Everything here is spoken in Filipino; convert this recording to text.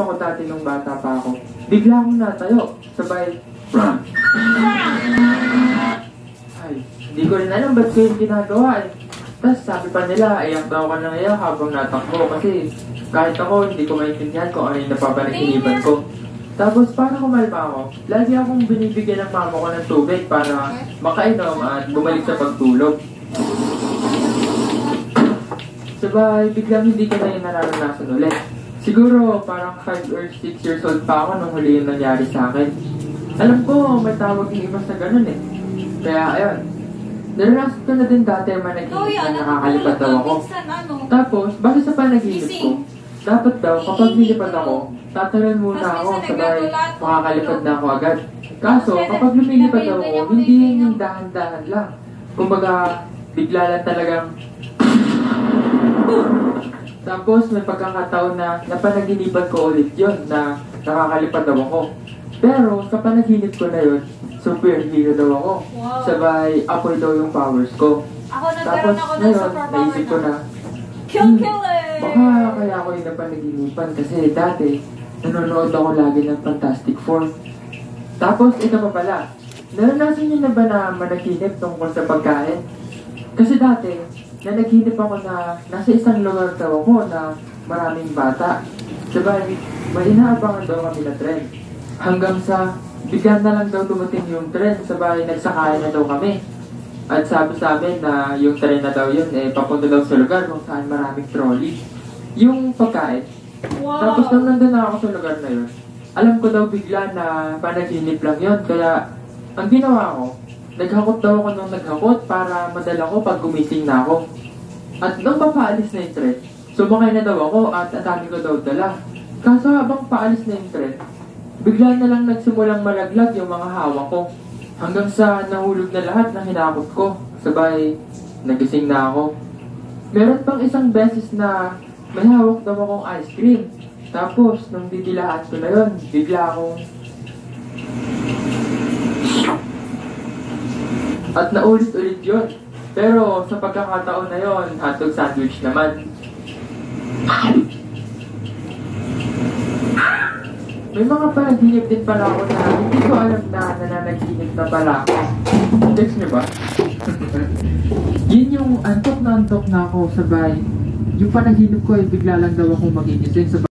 ako dati nung bata pa ako. Bigla akong natayo. Sabay, ay, hindi ko rin alam ba't ko yung ginagawa eh. Tapos sabi pa nila, iyak daw ka na ngayon habang natakbo kasi kahit ako hindi ko maintindihan kung ano yung napapanaginipan ko. Tapos para kumalma ako, lagi akong binibigyan ng mama ko ng tubig para makainom at bumalik sa pagtulog. Sabay, biglang hindi ko na yung nararanasan ulit. Siguro parang 5 or 6 years old pa ako nung huli yung nangyari sa akin. Alam ko, may tawag yung iba sa ganun eh. Kaya ayun, naranasan ko na din dati managinip na nakakalipad daw ako. Tapos, base sa panaginip ko, dapat daw kapag nilipad ako, tatalon muna ako sabay makakalipad na ako agad. Kaso, kapag lumilipad ako, hindi yun yung dahan-dahan lang. Kumbaga, bigla lang talagang tapos may pagkakataon na napanaginipan ko ulit yun na nakakalipad daw ako. Pero sa panaginip ko na yun, superhero daw ako. Wow. Sabay, apoy daw yung powers ko. Tapos ngayon, naisip ko na, baka kaya ako yung napanaginipan kasi dati, nanonood ako lagi ng Fantastic Four. Tapos ito pa pala, naranasan niyo na ba na managinip tungkol sa pagkain? Kasi dati, nanaginip ako na nasa isang lugar daw ako na maraming bata. Sabay, may inaabangan daw kami na tren. Hanggang sa bigla na lang daw dumating yung tren, sabay nagsakay na daw kami. At sabi sa amin na yung tren na daw yun, papunta daw sa lugar kung saan maraming trolley. Yung pagkain. Wow. Tapos nang nandun na ako sa lugar na yun, alam ko daw bigla na panaginip lang yun. Kaya ang ginawa ko, naghakot daw ako nung naghakot para madala ko pag gumising na ako. At nung papaalis na yung tren, sumakay na daw ako at ang dami ko daw dala. Kaso habang paalis na yung tren, bigla na lang nagsimulang malaglag yung mga hawak ko. Hanggang sa nahulog na lahat ng hinakot ko. Sabay, nagising na ako. Meron pang isang beses na may hawak daw akong ice cream. Tapos, nung didilaan ko na yun, bigla akong at naulit-ulit yun. Pero sa pagkakataon na yun, hotdog sandwich naman. May mga panaginip din pala ako na hindi ko alam na nananaginip na pala ako. Gets niyo ba? Yun yung antok na ako sabay. Yung panaginip ko ay bigla lang daw akong magigising sabay.